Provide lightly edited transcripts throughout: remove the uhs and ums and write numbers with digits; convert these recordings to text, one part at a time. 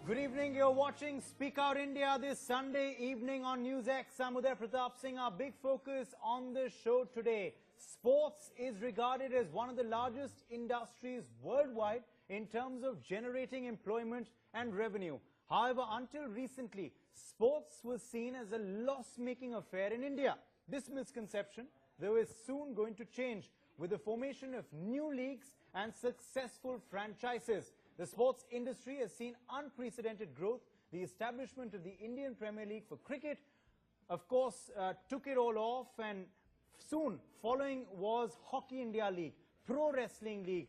Good evening. You're watching Speak Out India this Sunday evening on NewsX. I'm Uday Pratap Singh. Our big focus on the show today. Sports is regarded as one of the largest industries worldwide in terms of generating employment and revenue. However, until recently, sports was seen as a loss-making affair in India. This misconception, though, is soon going to change with the formation of new leagues and successful franchises. The sports industry has seen unprecedented growth. The establishment of the Indian Premier League for cricket, of course, took it all off, and soon following was Hockey India League, Pro Wrestling League,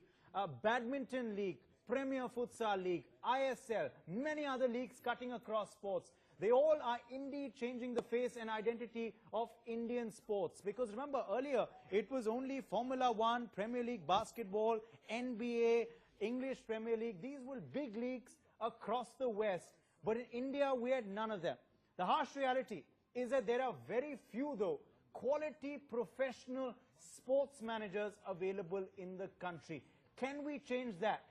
Badminton League, Premier Futsal League, ISL, many other leagues cutting across sports. They all are indeed changing the face and identity of Indian sports. Because remember, earlier it was only Formula One, Premier League Basketball, NBA, English Premier League. These were big leagues across the West. But in India, we had none of them. The harsh reality is that there are very few, though, quality professional sports managers available in the country. Can we change that?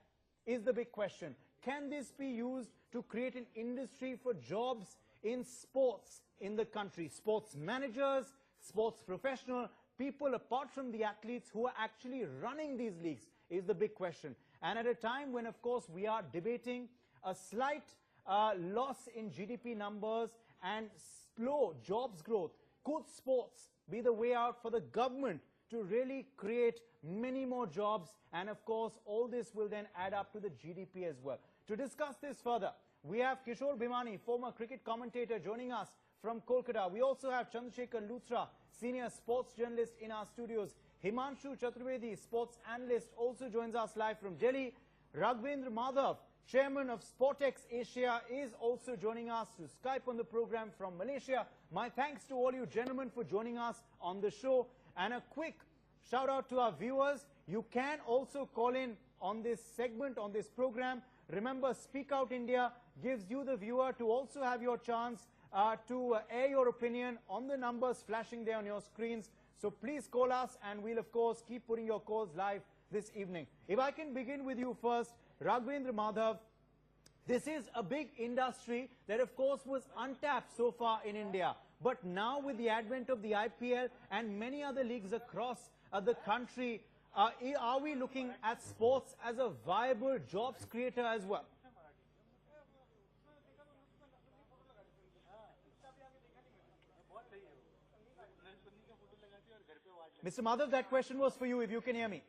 Is the big question. Can this be used to create an industry for jobs in sports in the country? Sports managers, sports professional, people apart from the athletes who are actually running these leagues is the big question. And at a time when, of course, we are debating a slight loss in GDP numbers and slow jobs growth, could sports be the way out for the government to really create many more jobs? And of course, all this will then add up to the GDP as well. To discuss this further, we have Kishore Bhimani, former cricket commentator, joining us from Kolkata. We also have Chandrasekhar Luthra, senior sports journalist, in our studios. Himanshu Chaturvedi, sports analyst, also joins us live from Delhi. Raghvendra Madhav, chairman of Sportex Asia, is also joining us to Skype on the program from Malaysia. My thanks to all you gentlemen for joining us on the show. And a quick shout out to our viewers. You can also call in on this segment, on this program. Remember, Speak Out India gives you, the viewer, to also have your chance to air your opinion on the numbers flashing there on your screens. So please call us, and we'll, of course, keep putting your calls live this evening. If I can begin with you first, Raghvendra Madhav, this is a big industry that, of course, was untapped so far in India. But now with the advent of the IPL and many other leagues across the country, are we looking at sports as a viable jobs creator as well? Mr. Madhav, that question was for you, if you can hear me.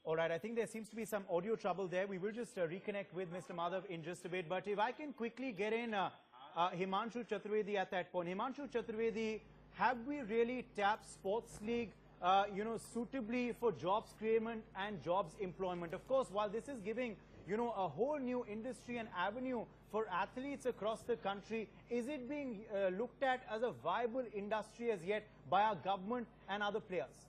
All right, I think there seems to be some audio trouble there. We will just reconnect with Mr. Madhav in just a bit. But if I can quickly get in Himanshu Chaturvedi at that point. Himanshu Chaturvedi, have we really tapped Sports League suitably for jobs creation and jobs employment? Of course, while this is giving, a whole new industry and avenue for athletes across the country, is it being looked at as a viable industry as yet by our government and other players?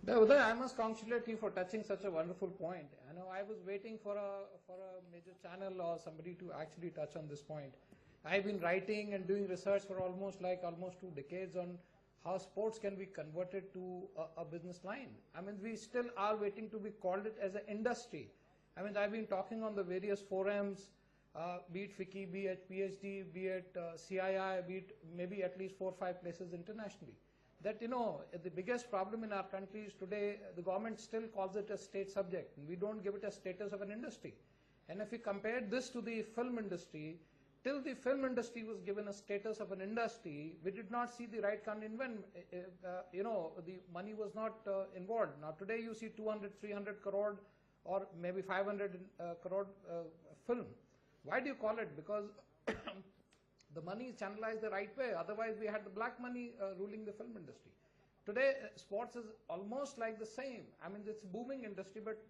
Uday, I must congratulate you for touching such a wonderful point. I was waiting for a major channel or somebody to actually touch on this point. I've been writing and doing research for almost 2 decades on how sports can be converted to a business line. We still are waiting to be called it as an industry. I've been talking on the various forums, be it FICCI, be it PhD, be it CII, be it maybe at least 4 or 5 places internationally, that the biggest problem in our country is today the government still calls it a state subject. We don't give it a status of an industry. And if we compare this to the film industry, till the film industry was given a status of an industry, we did not see the right kind of investment. The money was not involved. Now today you see 200, 300 crore or maybe 500 crore film. Why do you call it? Because the money is channelized the right way. Otherwise we had the black money ruling the film industry. Today sports is almost like the same. It's a booming industry, but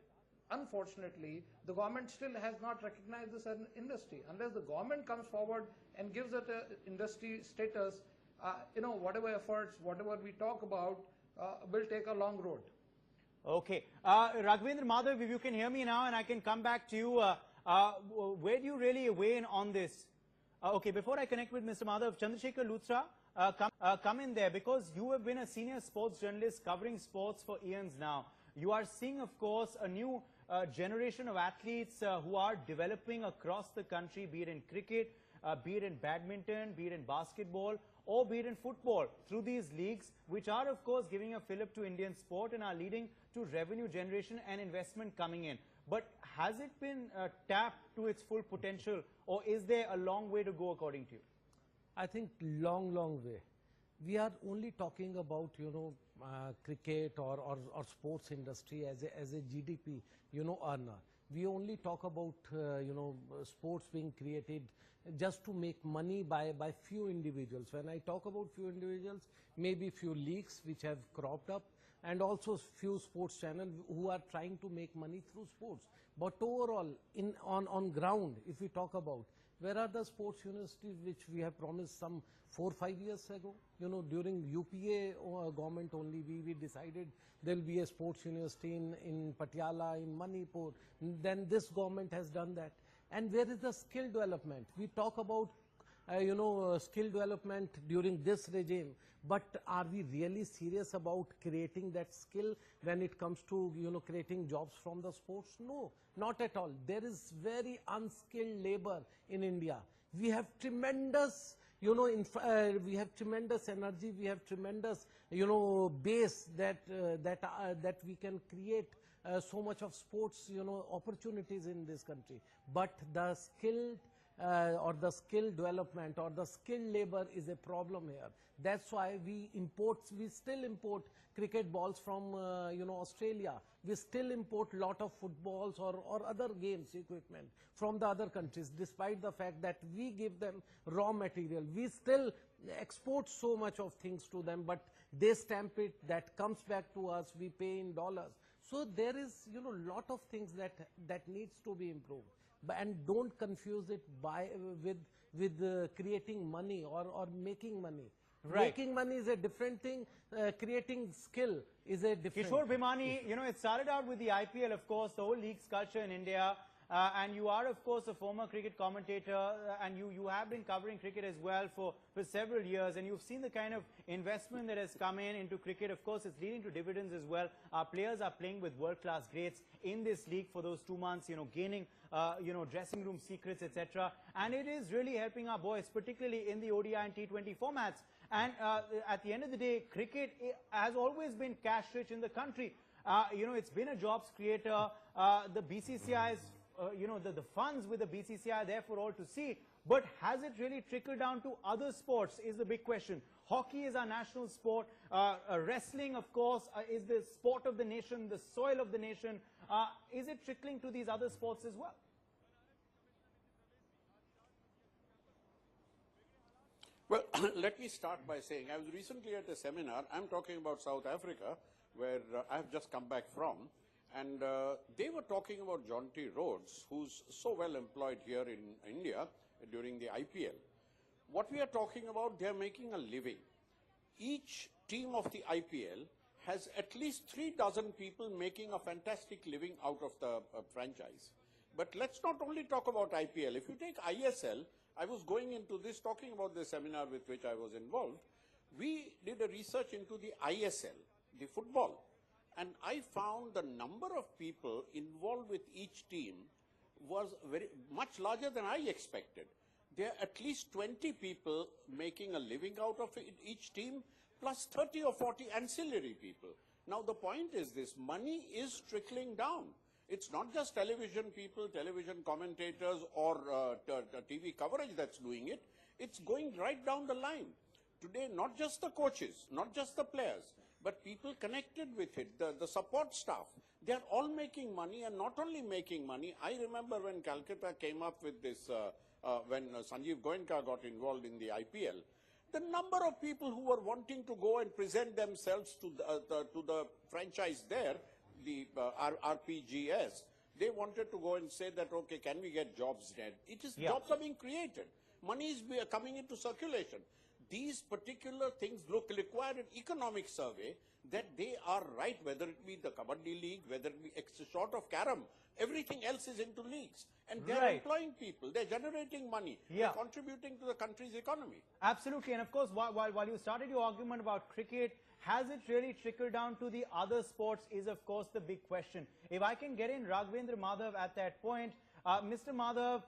unfortunately, the government still has not recognized this as an industry. Unless the government comes forward and gives it an industry status, whatever efforts, whatever we talk about, will take a long road. Okay. Raghvendra Madhav, if you can hear me now and I can come back to you, where do you really weigh in on this? Okay, before I connect with Mr. Madhav, Chandrasekhar Luthra, come in there, because you have been a senior sports journalist covering sports for eons now. You are seeing, of course, a new generation of athletes who are developing across the country, be it in cricket, be it in badminton, be it in basketball, or be it in football, through these leagues, which are, of course, giving a fillip to Indian sport and are leading to revenue generation and investment coming in. But has it been tapped to its full potential, or is there a long way to go according to you? I think long way. We are only talking about, cricket or sports industry as a GDP, earner. We only talk about, sports being created just to make money by few individuals. When I talk about few individuals, maybe few leagues which have cropped up, and also few sports channels who are trying to make money through sports. But overall, on ground, if we talk about, where are the sports universities which we have promised some 4 or 5 years ago? During UPA government only, we decided there will be a sports university in Patiala, in Manipur. Then this government has done that. And where is the skill development? We talk about skill development during this regime, but are we really serious about creating that skill when it comes to creating jobs from the sports? No, not at all. There is very unskilled labor in India. We have tremendous we have tremendous energy, we have tremendous base that we can create so much of sports opportunities in this country, but the skilled or the skill development or the skilled labor is a problem here. That's why we still import cricket balls from Australia. We still import lot of footballs or other games equipment from the other countries, despite the fact that we give them raw material. We still export so much of things to them, but they stamp it, that comes back to us, we pay in dollars. So there is lot of things that needs to be improved. And don't confuse it with creating money or making money. Right. Making money is a different thing. Creating skill is a different Kishore Bhimani, it started out with the IPL, of course, the whole league's culture in India. And you are, of course, a former cricket commentator, and you have been covering cricket as well for several years, and you've seen the kind of investment that has come into cricket. Of course, it's leading to dividends as well. Our players are playing with world-class greats in this league for those 2 months, gaining, dressing room secrets, etc. And it is really helping our boys, particularly in the ODI and T20 formats. And at the end of the day, cricket has always been cash-rich in the country. It's been a jobs creator. The BCCI's the funds with the BCCI are there for all to see, but has it really trickled down to other sports is the big question. Hockey is our national sport. Wrestling, of course, is the sport of the nation, the soil of the nation. Is it trickling to these other sports as well? Well, let me start by saying I was recently at a seminar. I'm talking about South Africa, where I have just come back from. And they were talking about John T. Rhodes, who's so well employed here in India during the IPL. What we are talking about, they're making a living. Each team of the IPL has at least 3 dozen people making a fantastic living out of the franchise. But let's not only talk about IPL. If you take ISL, I was going into this, talking about the seminar with which I was involved. We did a research into the ISL, the football. And I found the number of people involved with each team was very much larger than I expected. There are at least 20 people making a living out of each team, plus 30 or 40 ancillary people. Now the point is this, money is trickling down. It's not just television people, television commentators or TV coverage that's doing it. It's going right down the line. Today, not just the coaches, not just the players, but people connected with it, the support staff, they're all making money, and not only making money. I remember when Calcutta came up with this, when Sanjeev Goenka got involved in the IPL, the number of people who were wanting to go and present themselves to the franchise there, the RPGS, they wanted to go and say that, okay, can we get jobs there? Jobs are being created. Money is coming into circulation. these particular things require an economic survey that they are right, whether it be the Kabaddi League, whether it be short of Carom, everything else is into leagues. And they're Right. employing people, they're generating money, Yeah. they're contributing to the country's economy. Absolutely. And of course, while you started your argument about cricket, has it really trickled down to the other sports is, of course, the big question. If I can get in Raghvendra Madhav at that point, Mr. Madhav,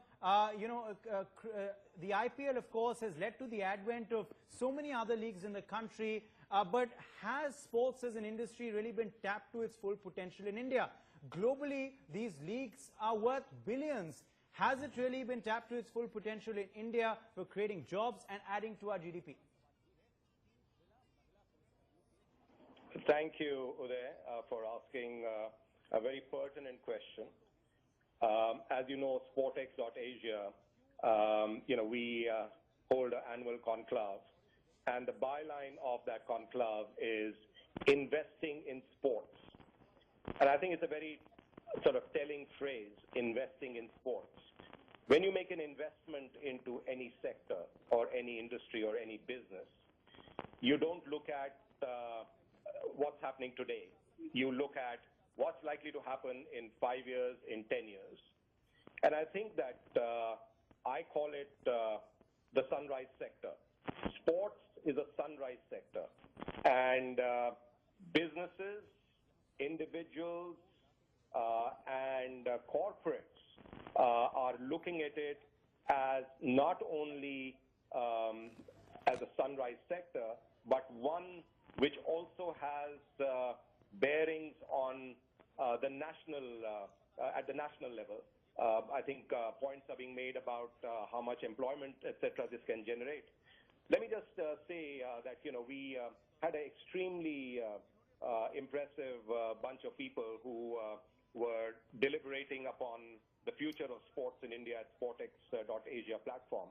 the IPL, of course, has led to the advent of so many other leagues in the country, but has sports as an industry really been tapped to its full potential in India? Globally, these leagues are worth billions. Has it really been tapped to its full potential in India for creating jobs and adding to our GDP? Thank you, Uday, for asking a very pertinent question. As you know, Sportex.Asia, we hold an annual conclave, and the byline of that conclave is investing in sports. And I think it's a very sort of telling phrase, investing in sports. When you make an investment into any sector or any industry or any business, you don't look at what's happening today. You look at what's likely to happen in 5 years, in 10 years. And I think that I call it the sunrise sector. Sports is a sunrise sector. And businesses, individuals, and corporates are looking at it as not only as a sunrise sector, but one which also has bearings on the national, at the national level. I think points are being made about how much employment, etc., this can generate. Let me just say that, we had an extremely impressive bunch of people who were deliberating upon the future of sports in India at Sportex.Asia platform,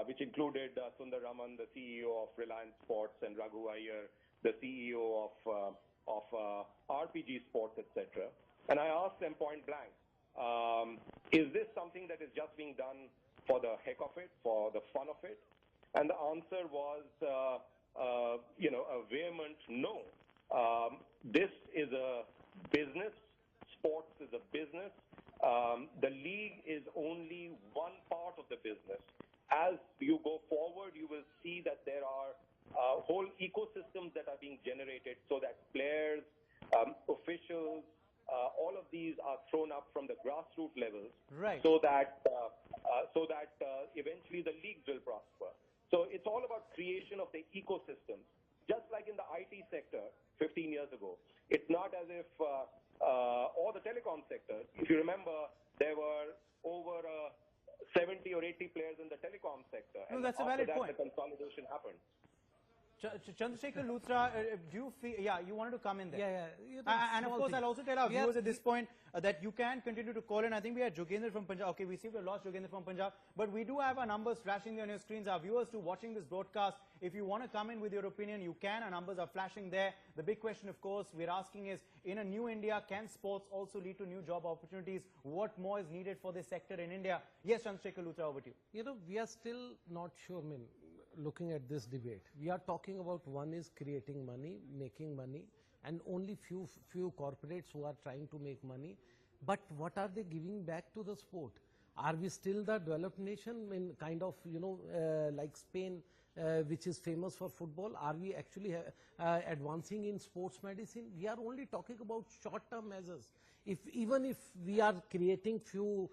which included Sundar Raman, the CEO of Reliance Sports, and Raghu Iyer, the CEO of RPG Sports, etc. And I asked them point blank, is this something that is just being done for the heck of it, for the fun of it? And the answer was, a vehement no. This is a business. Sports is a business. The league is only one part of the business. As you go forward, you will see that there are whole ecosystems that are being generated so that players, officials, all of these are thrown up from the grassroots levels, Right. so that eventually the leagues will prosper. So it's all about creation of the ecosystem. Just like in the IT sector 15 years ago, it's not as if, or the telecom sector, if you remember, there were over 70 or 80 players in the telecom sector. No, and that's a after valid that, point. the consolidation happened. Chandrasekhar Luthra, do you feel, you wanted to come in there? Yeah. And of course, I'll also tell our viewers at this point that you can continue to call in. I think we had Jogendra from Punjab. Okay, we seem to have lost Jogendra from Punjab, but we do have our numbers flashing there on your screens. Our viewers too watching this broadcast, if you want to come in with your opinion, you can. Our numbers are flashing there. The big question, of course, we're asking is, in a new India, can sports also lead to new job opportunities? What more is needed for this sector in India? Yes, Chandrasekhar Luthra, over to you. We are still not sure, looking at this debate. We are talking about one is creating money, making money, and only few corporates who are trying to make money. But what are they giving back to the sport? Are we still the developed nation in kind of, like Spain, which is famous for football? Are we actually advancing in sports medicine? We are only talking about short-term measures. Even if we are creating few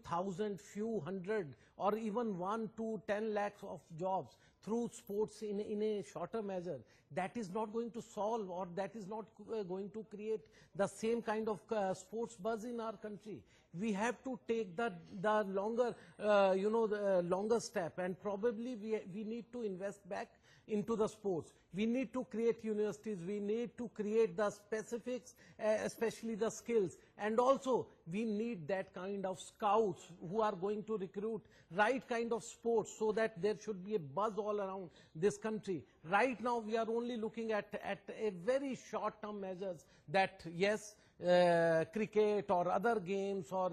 thousand, few hundred, or even 1 to 10 lakhs of jobs through sports in a shorter measure, that is not going to solve, or that is not going to create the same kind of sports buzz in our country. We have to take the longer, the longer step, and probably we need to invest back into the sports. We need to create universities, we need to create the specifics, especially the skills, and also we need that kind of scouts who are going to recruit right kind of sports, so that there should be a buzz all around this country. Right now we are only looking at a very short-term measures that yes, cricket or other games or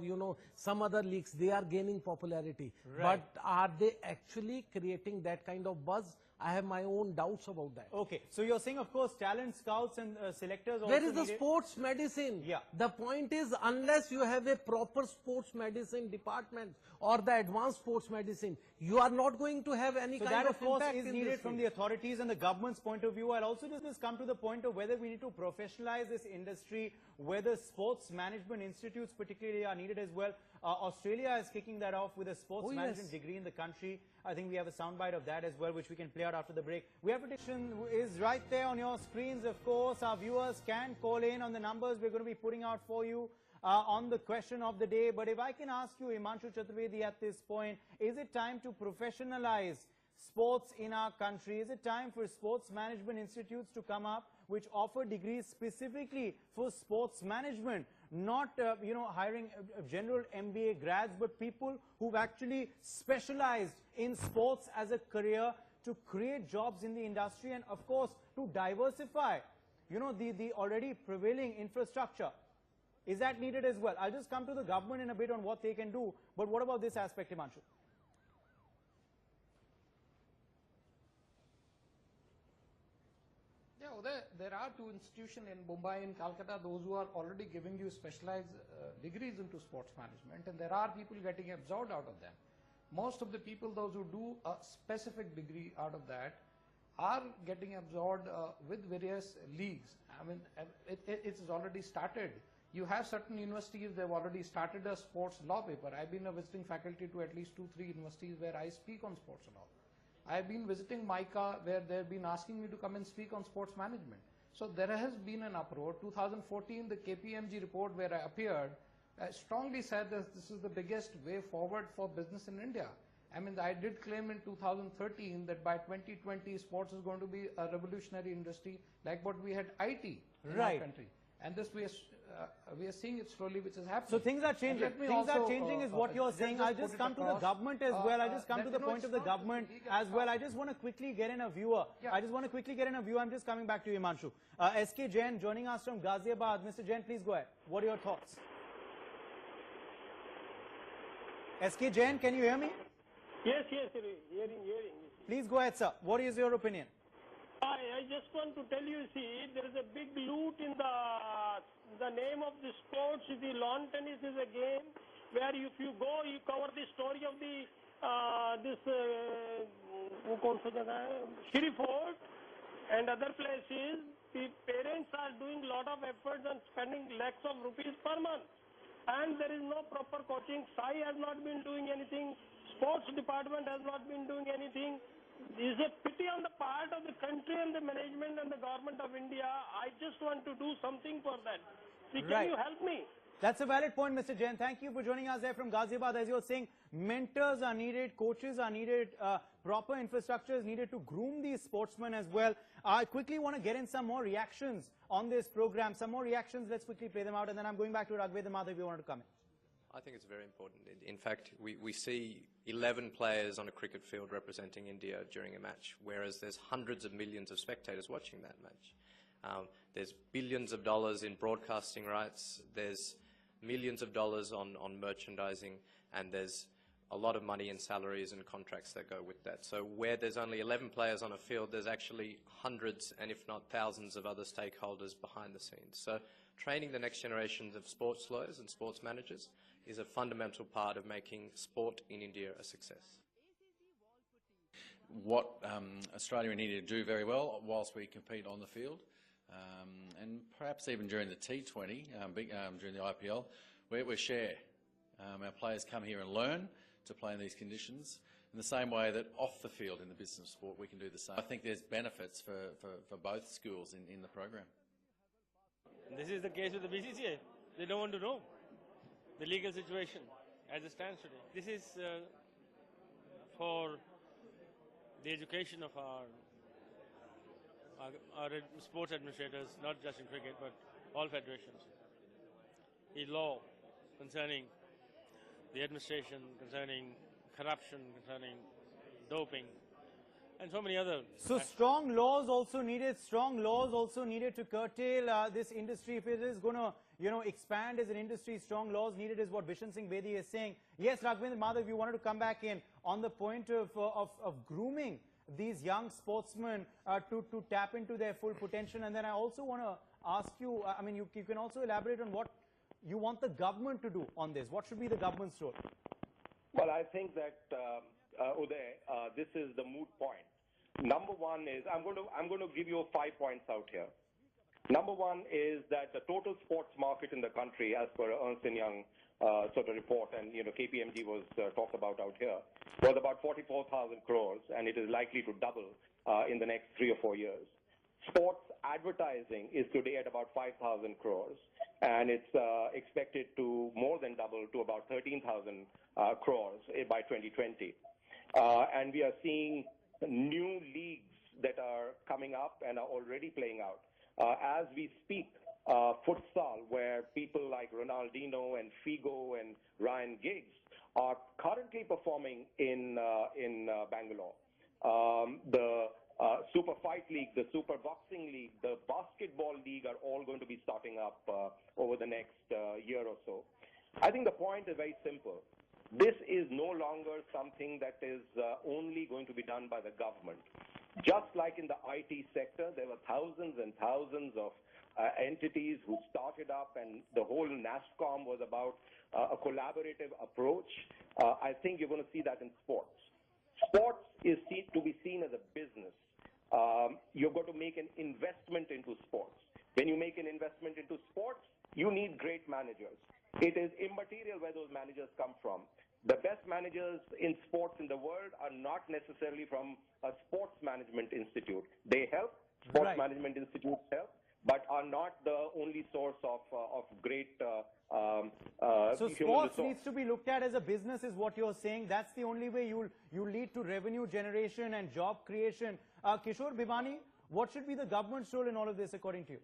some other leagues, they are gaining popularity. Right. But are they actually creating that kind of buzz? I have my own doubts about that. Okay, so you're saying, of course, talent scouts and selectors also Where is the needed. sports medicine? Yeah. The point is, unless you have a proper sports medicine department or the advanced sports medicine, you are not going to have any So kind that, of course, impact is in needed this from field. the authorities and the government's point of view. I'll also just come to the point of whether we need to professionalize this industry, whether sports management institutes particularly are needed as well. Australia is kicking that off with a sports management degree in the country. I think we have a soundbite of that as well, which we can play out after the break. We have prediction is right there on your screens, of course. Our viewers can call in on the numbers we're going to be putting out for you on the question of the day. But if I can ask you, Himanshu Chaturvedi, at this point, is it time to professionalize sports in our country? Is it time for sports management institutes to come up which offer degrees specifically for sports management? Not, hiring general MBA grads, but people who've actually specialized in sports as a career to create jobs in the industry and, of course, to diversify, the already prevailing infrastructure. Is that needed as well? I'll just come to the government in a bit on what they can do, but what about this aspect, Himanshu? Yeah, there are two institutions in Mumbai and Calcutta, those who are already giving you specialized degrees into sports management, and there are people getting absorbed out of them. Most of the people, those who do a specific degree out of that, are getting absorbed with various leagues. I mean, it's already started. You have certain universities, they've already started a sports law paper. I've been a visiting faculty to at least 2-3 universities where I speak on sports law. I've been visiting MICA where they've been asking me to come and speak on sports management. So there has been an uproar. 2014, the KPMG report where I appeared strongly said that this is the biggest way forward for business in India. I mean, I did claim in 2013 that by 2020, sports is going to be a revolutionary industry like what we had IT in our country. And this we are seeing it slowly, which is happening. So things are changing. Things are changing is what you're saying. I'll just come to the government as well. I'll just come to the point of the government as well. I just want to quickly get in a viewer. I'm just coming back to you, Himanshu. SK Jain joining us from Ghaziabad. Mr. Jain, please go ahead. What are your thoughts? SK Jain, can you hear me? Yes, hearing. Please go ahead, sir. What is your opinion? I just want to tell you, see, there is a big loot in the name of the sports. The lawn tennis is a game where if you go, you cover the story of the Shri Fort and other places. The parents are doing lot of efforts and spending lakhs of rupees per month. And there is no proper coaching. SAI has not been doing anything. Sports department has not been doing anything. Is a pity on the part of the country and the management and the government of India. I just want to do something for that. See, can you help me? That's a valid point, Mr. Jain. Thank you for joining us there from Ghaziabad. As you're saying, mentors are needed, coaches are needed, proper infrastructure is needed to groom these sportsmen as well. I quickly want to get in some more reactions on this program. Some more reactions. Let's quickly play them out, and then I'm going back to Raghavendra Madhav if you want to come in. I think it's very important. In fact, we see 11 players on a cricket field representing India during a match, whereas there's hundreds of millions of spectators watching that match. There's billions of dollars in broadcasting rights, there's millions of dollars on merchandising, and there's a lot of money in salaries and contracts that go with that. So where there's only 11 players on a field, there's actually hundreds and if not thousands of other stakeholders behind the scenes. So training the next generations of sports lawyers and sports managers is a fundamental part of making sport in India a success. What Australia and India do very well whilst we compete on the field, and perhaps even during the T20, during the IPL, we share. Our players come here and learn to play in these conditions in the same way that off the field in the business of sport we can do the same. I think there's benefits for both schools in the program. This is the case with the BCCI. They don't want to know the legal situation as it stands today. This is for the education of our sports administrators, not just in cricket, but all federations. The law concerning the administration, concerning corruption, concerning doping, and so many other. So strong laws also needed. Strong laws also needed to curtail this industry. If it is going to, expand as an industry, strong laws needed is what Bishan Singh Bedi is saying. Yes, Raghavendra Madhav, you wanted to come back in on the point of grooming these young sportsmen to tap into their full potential? And then I also want to ask you, I mean, you can also elaborate on what you want the government to do on this. What should be the government's role? Well, I think that, Uday, this is the moot point. Number one is, I'm going to give you 5 points out here. Number one is that the total sports market in the country, as per Ernst & Young sort of report, and KPMG was talked about out here, was about 44,000 crores, and it is likely to double in the next 3 or 4 years. Sports advertising is today at about 5,000 crores, and it's expected to more than double to about 13,000 crores by 2020. And we are seeing new leagues that are coming up and are already playing out. As we speak, futsal, where people like Ronaldinho and Figo and Ryan Giggs are currently performing in Bangalore. The Super Fight League, the Super Boxing League, the Basketball League are all going to be starting up over the next year or so. I think the point is very simple. This is no longer something that is only going to be done by the government. Just like in the IT sector, there were thousands and thousands of entities who started up, and the whole NASCOM was about a collaborative approach. I think you're going to see that in sports. Sports is to be seen as a business. You've got to make an investment into sports. When you make an investment into sports, you need great managers. It is immaterial where those managers come from. The best managers in sports in the world are not necessarily from a sports management institute. They help, sports management institutes help, but are not the only source of great So sports needs to be looked at as a business is what you're saying. That's the only way you'll lead to revenue generation and job creation. Kishore Bhimani, what should be the government's role in all of this according to you?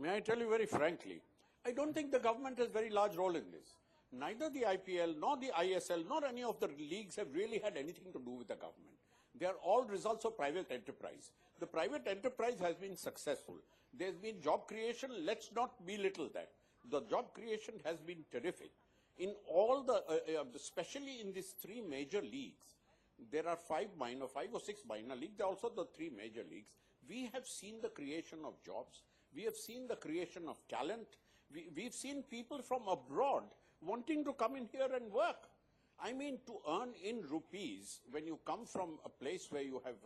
May I tell you very frankly, I don't think the government has a very large role in this. Neither the IPL, nor the ISL, nor any of the leagues have really had anything to do with the government. They are all results of private enterprise. The private enterprise has been successful. There's been job creation. Let's not belittle that. The job creation has been terrific. In all the, especially in these 3 major leagues, there are 5 or 6 minor leagues. There are also the 3 major leagues. We have seen the creation of jobs. We have seen the creation of talent. We've seen people from abroad wanting to come in here and work. I mean, to earn in rupees when you come from a place where you have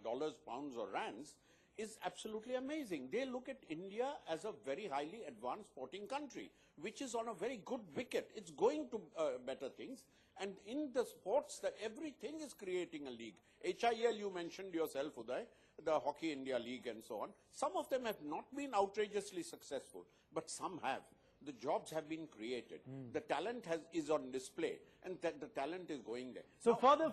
dollars, pounds, or rands is absolutely amazing. They look at India as a very highly advanced sporting country, which is on a very good wicket. It's going to better things. And in the sports, everything is creating a league. HIL, you mentioned yourself, Uday, the Hockey India League and so on. Some of them have not been outrageously successful, but some have. The jobs have been created. The talent is on display, and the talent is going there. So now, further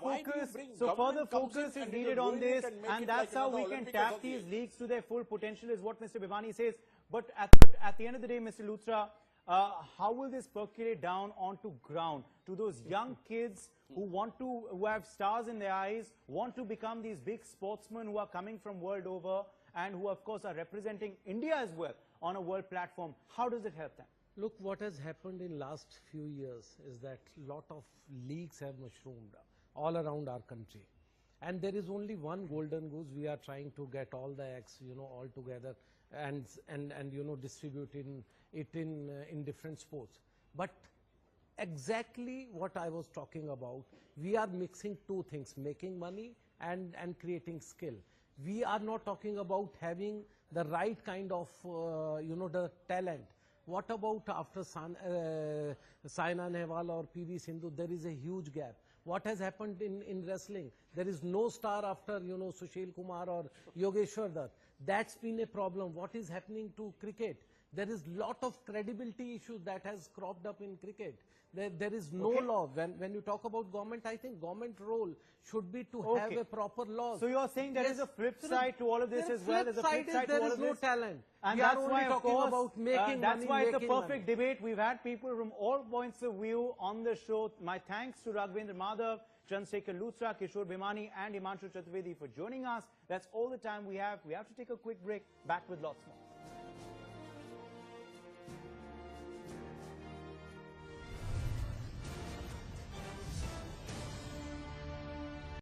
focus is needed on this, and that's how we can tap these leagues to their full potential, is what Mr. Bhimani says. But at the end of the day, Mr. Luthra, how will this percolate down onto ground to those young kids who have stars in their eyes, want to become these big sportsmen who are coming from world over, and who of course are representing India as well on a world platform? How does it help them? Look, what has happened in last few years is that lot of leagues have mushroomed all around our country. And there is only one golden goose. We are trying to get all the eggs, all together and distribute it in different sports. But exactly what I was talking about, we are mixing 2 things, making money and creating skill. We are not talking about having the right kind of, the talent. What about after Saina Nehwal or PV Sindhu? There is a huge gap. What has happened in wrestling? There is no star after, Sushil Kumar or Yogeshwar Dutt. That's been a problem. What is happening to cricket? There is lot of credibility issues that has cropped up in cricket. There is no law. When you talk about government, I think government role should be to have a proper law. So you are saying there is a flip side to all of this as well. There's a flip side to all of this. There is no talent. And we that's are only why, talking about making that's money, why it's a making perfect money. debate. We've had people from all points of view on the show. My thanks to Raghvendra Madhav, Chandrasekhar Luthra, Kishore Bhimani, and Himanshu Chaturvedi for joining us. That's all the time we have. We have to take a quick break. Back with lots more.